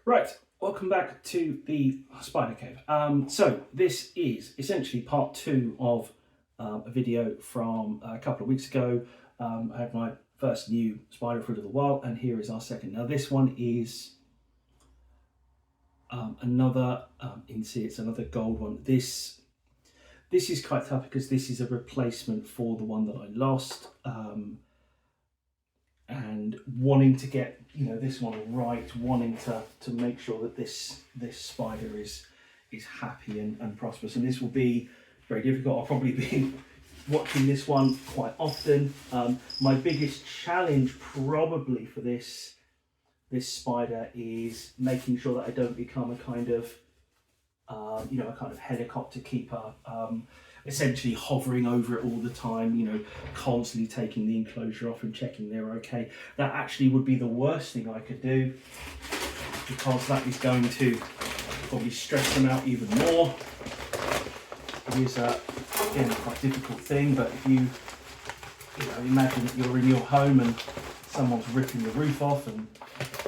Right, welcome back to the spider cave. So this is essentially part two of a video from a couple of weeks ago. I had my first new spider for a little while, and here is our second. Now this one is another Incei. It's another gold one. This is quite tough because this is a replacement for the one that I lost. And wanting to get this one right, wanting to make sure that this spider is happy and prosperous, and this will be very difficult. I'll probably be watching this one quite often. My biggest challenge probably for this spider is making sure that I don't become a kind of helicopter keeper, essentially hovering over it all the time, constantly taking the enclosure off and checking they're okay. That actually would be the worst thing I could do, because that is going to probably stress them out even more. It is again, quite a difficult thing, but if you imagine that you're in your home and someone's ripping the roof off and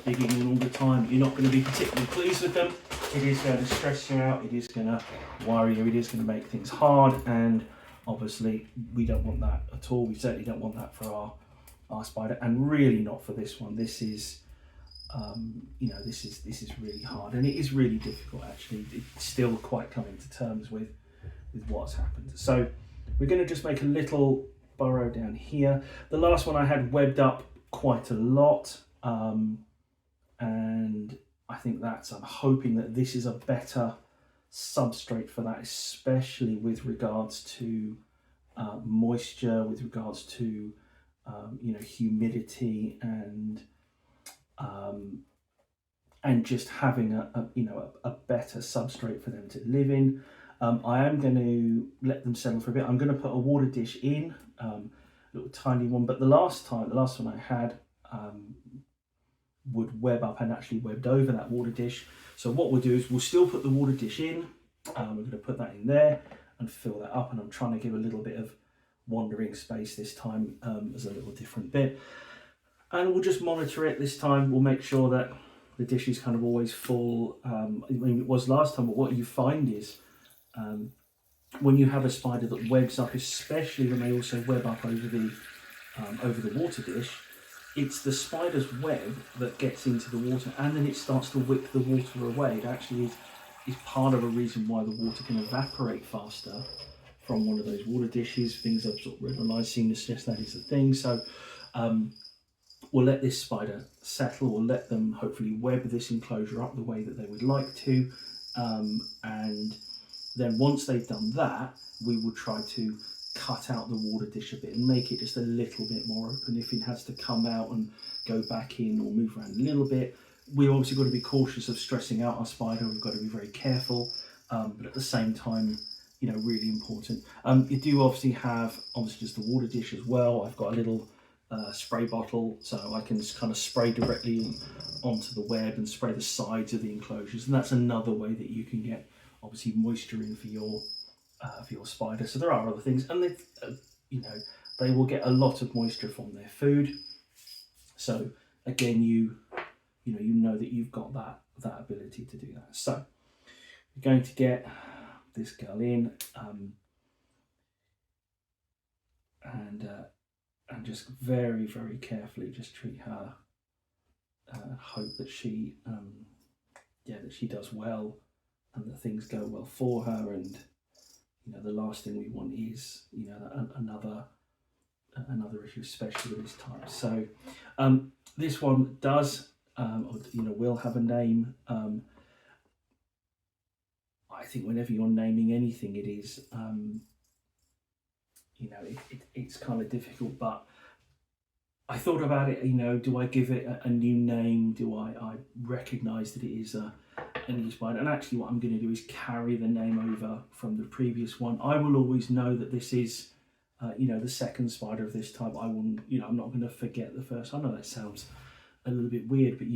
digging in all the time, you're not going to be particularly pleased with them. It is going to stress you out, it is going to worry you, it is going to make things hard, and obviously we don't want that at all. We certainly don't want that for our spider, and really not for this one. This is this is really hard, and it is really difficult actually. It's still quite coming to terms with what's happened. So we're going to just make a little burrow down here. The last one I had webbed up quite a lot, and I think I'm hoping that this is a better substrate for that, especially with regards to moisture, with regards to humidity, and just having a better substrate for them to live in. I am going to let them settle for a bit. I'm going to put a water dish in, a little tiny one, but the last one I had would web up and actually webbed over that water dish. So what we'll do is we'll still put the water dish in. We're going to put that in there and fill that up, and I'm trying to give a little bit of wandering space this time as a little different bit, and we'll just monitor it this time. We'll make sure that the dish is kind of always full. I mean, it was last time, but what you find is when you have a spider that webs up, especially when they also web up over the water dish, it's the spider's web that gets into the water, and then it starts to whip the water away. It actually is part of a reason why the water can evaporate faster from one of those water dishes. Things I've sort of read online seem to suggest that is the thing. So we'll let this spider settle. We'll let them hopefully web this enclosure up the way that they would like to, and then once they've done that, we will try to cut out the water dish a bit and make it just a little bit more open. If it has to come out and go back in or move around a little bit, we've obviously got to be cautious of stressing out our spider. We've got to be very careful, but at the same time, really important. You do obviously have just the water dish as well. I've got a little spray bottle, so I can kind of spray directly onto the web and spray the sides of the enclosures, and that's another way that you can get obviously moisture in for your spider. So there are other things, and they will get a lot of moisture from their food. So again, you know that you've got that ability to do that. So we're going to get this girl in, and just very, very carefully just treat her. Hope that she does well, and that things go well for her. And the last thing we want is another issue, especially with this type. So this one does will have a name. I think whenever you're naming anything, it is it's kind of difficult, but I thought about it. Do I give it a new name? Do I recognise that it is a new spider? And actually what I'm going to do is carry the name over from the previous one. I will always know that this is the second spider of this type. I'm not going to forget the first. I know that sounds a little bit weird, but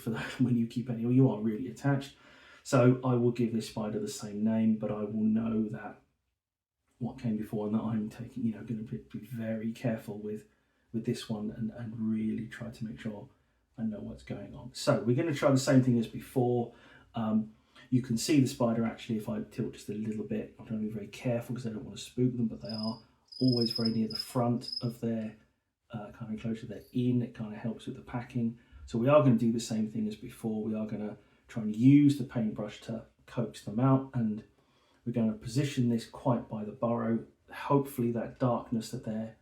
for that, when you keep animal, you are really attached. So I will give this spider the same name, but I will know that what came before, and that I'm taking, going to be very careful with this one, and really try to make sure I know what's going on. So we're going to try the same thing as before. You can see the spider actually if I tilt just a little bit. I'm going to be very careful because I don't want to spook them, but they are always very near the front of their kind of enclosure. They're in, it kind of helps with the packing. So we are going to do the same thing as before. We are going to try and use the paintbrush to coax them out, and we're going to position this quite by the burrow. Hopefully that darkness that they're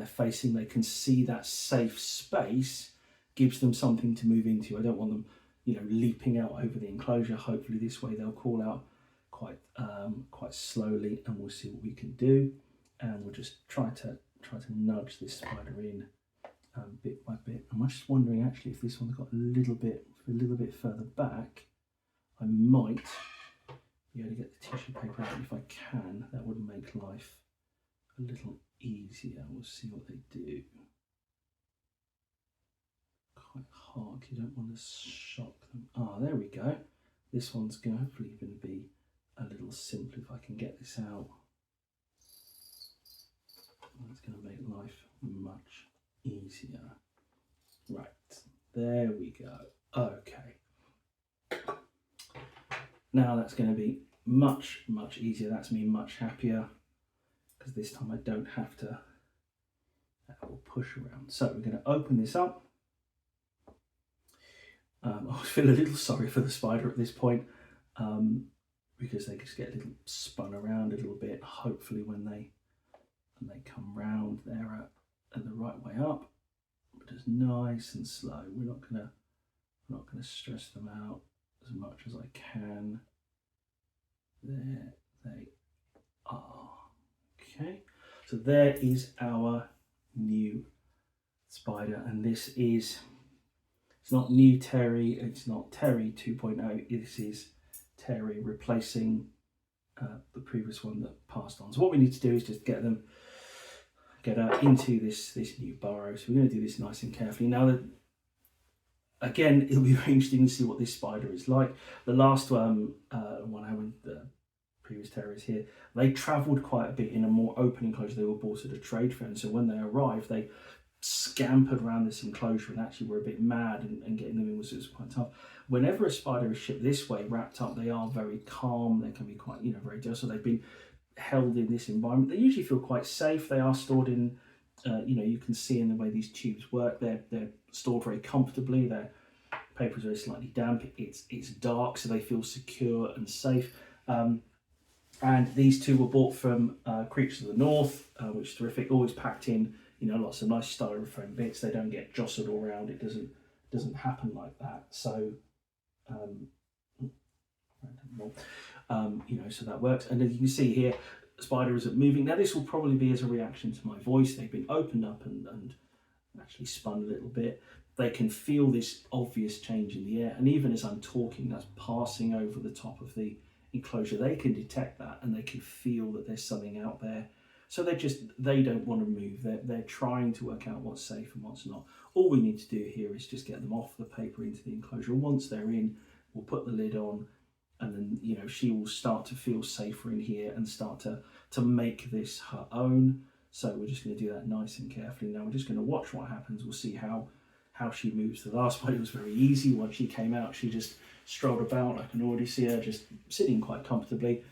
facing, they can see that safe space, gives them something to move into. I don't want them, you know, leaping out over the enclosure. Hopefully this way they'll crawl out quite slowly, and we'll see what we can do. And we'll just try to nudge this spider in bit by bit. I'm just wondering actually if this one's got a little bit further back, I might be able to get the tissue paper out. If I can, that would make life a little easier. We'll see what they do. Quite hard, you don't want to shock them. Ah, there we go. This one's hopefully going to be a little simpler if I can get this out. That's going to make life much easier. Right, there we go. Okay. Now that's going to be much easier. That's me much happier because this time I don't have to push around. So we're going to open this up. I feel a little sorry for the spider at this point because they just get a little spun around a little bit. Hopefully when they come round, they're at the right way up, but just nice and slow. We're not gonna stress them out as much as I can. There they are. Okay, so there is our new spider, and this is, it's not new Terry, it's not Terry 2.0, this is Terry replacing the previous one that passed on. So what we need to do is just get her into this new burrow. So we're going to do this nice and carefully. Now, again, it'll be very interesting to see what this spider is like. The last one I had, the previous terriers here, they travelled quite a bit in a more open enclosure. They were bought at a trade fair, and so when they arrived, they scampered around this enclosure and actually were a bit mad, and getting them in was quite tough. Whenever a spider is shipped this way, wrapped up, they are very calm. They can be quite, very docile. They've been held in this environment. They usually feel quite safe. They are stored in, you can see in the way these tubes work, they're stored very comfortably. Their paper is very slightly damp. It's dark, so they feel secure and safe. And these two were bought from Creatures of the North, which is terrific. Always packed in, lots of nice styrofoam bits. They don't get jostled all around. It doesn't happen like that. So, so that works. And as you can see here, the spider isn't moving. Now this will probably be as a reaction to my voice. They've been opened up and actually spun a little bit. They can feel this obvious change in the air. And even as I'm talking, that's passing over the top of the enclosure. They can detect that and they can feel that there's something out there. So they don't want to move. They're trying to work out what's safe and what's not. All we need to do here is just get them off the paper into the enclosure. Once they're in, we'll put the lid on, and then she will start to feel safer in here and start to make this her own. So we're just going to do that nice and carefully. Now we're just going to watch what happens. We'll see how she moves. The last one, it was very easy. Once she came out, she just strolled about. I can already see her just sitting quite comfortably.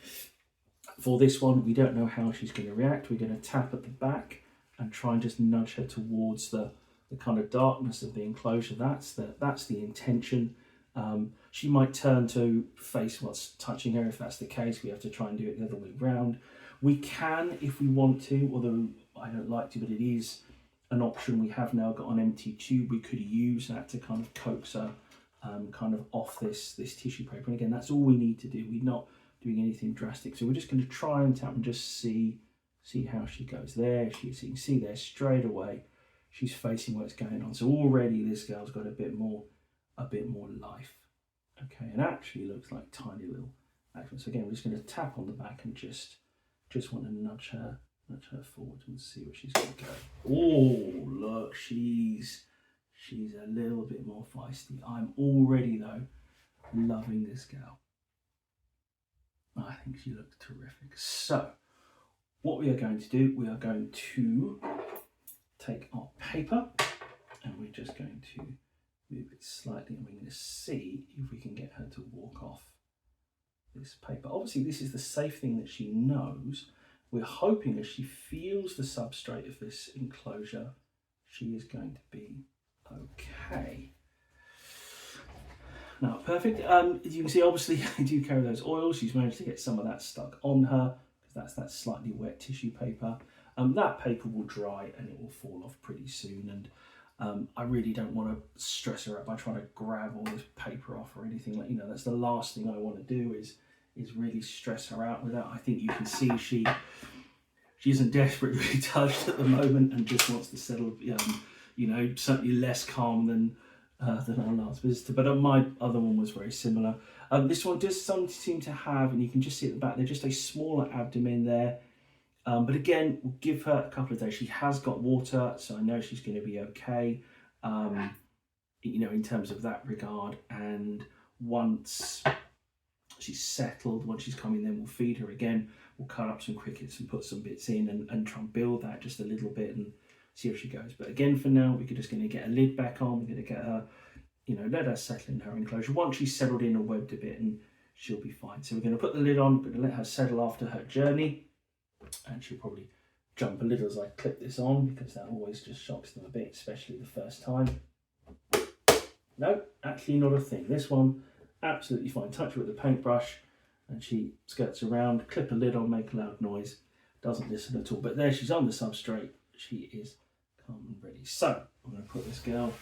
For this one, we don't know how she's going to react. We're going to tap at the back and try and just nudge her towards the kind of darkness of the enclosure. That's the intention. She might turn to face what's touching her. If that's the case, we have to try and do it the other way around. We can, if we want to, although I don't like to, but it is an option. We have now got an empty tube. We could use that to kind of coax her kind of off this tissue paper. And again, that's all we need to do. We're not doing anything drastic. So we're just going to try and tap and just see how she goes. There she is. You can see there straight away, she's facing what's going on. So already this girl's got a bit more life. Okay, and actually looks like tiny little action. So again, we're just going to tap on the back and just want to nudge her forward and see where she's going to go. Oh, look, she's a little bit more feisty. I'm already though loving this girl. I think she looks terrific. So what we are going to do, we are going to take our paper and we're just going to move it slightly, and we're going to see if we can get her to walk off this paper. Obviously, this is the safe thing that she knows. We're hoping as she feels the substrate of this enclosure, she is going to be okay. Now, perfect. As you can see, obviously, I do carry those oils. She's managed to get some of that stuck on her, because that's that slightly wet tissue paper. That paper will dry and it will fall off pretty soon. And I really don't want to stress her out by trying to grab all this paper off or anything. Like, you know, that's the last thing I want to do is really stress her out with that. I think you can see she isn't desperate to be touched at the moment and just wants to settle. You know, certainly less calm than our last visitor. But my other one was very similar. This one does seem to have, and you can just see at the back there, just a smaller abdomen there. But again, we'll give her a couple of days. She has got water, so I know she's going to be okay, you know, in terms of that regard. And once she's settled, once she's coming, then we'll feed her again. We'll cut up some crickets and put some bits in and try and build that just a little bit and see how she goes. But again, for now, we're just going to get a lid back on. We're going to get her, you know, let her settle in her enclosure. Once she's settled in and webbed a bit, and she'll be fine. So we're going to put the lid on, we're going to let her settle after her journey. And she'll probably jump a little as I clip this on, because that always just shocks them a bit, especially the first time. No, actually not a thing. This one, absolutely fine. Touch her with the paintbrush and she skirts around, clip a lid on, make a loud noise. Doesn't listen at all. But there, she's on the substrate. She is calm and ready. So I'm going to put this girl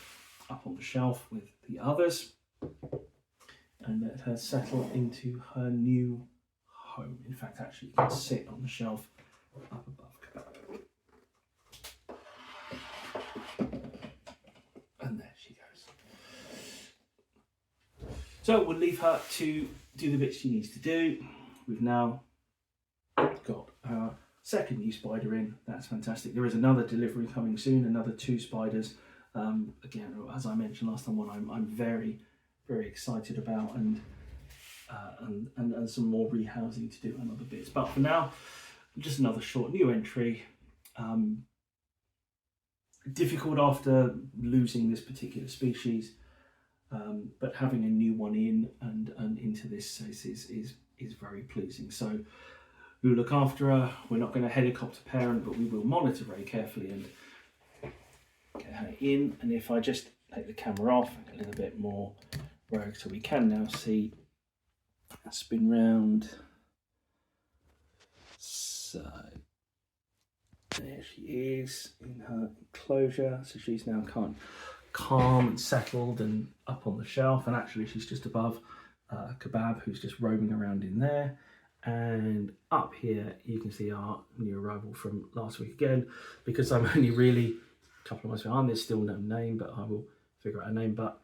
up on the shelf with the others and let her settle into her new home. In fact, actually, you can sit on the shelf up above Kebab. And there she goes. So we'll leave her to do the bits she needs to do. We've now got our second new spider in. That's fantastic. There is another delivery coming soon, another 2 spiders. Again, as I mentioned last time, one I'm very, very excited about, and some more rehousing to do and other bits. But for now, just another short new entry. Difficult after losing this particular species, but having a new one in and into this space is very pleasing. So we'll look after her. We're not going to helicopter parent, but we will monitor very carefully and get her in. And if I just take the camera off a little bit more rogue, so we can now see. Spin round. So there she is in her enclosure. So she's now calm and settled and up on the shelf. And actually, she's just above Kebab, who's just roaming around in there. And up here, you can see our new arrival from last week again, because I'm only really a couple of months behind. There's still no name, but I will figure out a name. But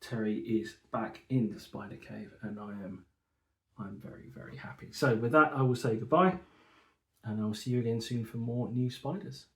Terry is back in the spider cave, and I'm very, very happy. So with that, I will say goodbye, and I will see you again soon for more new spiders.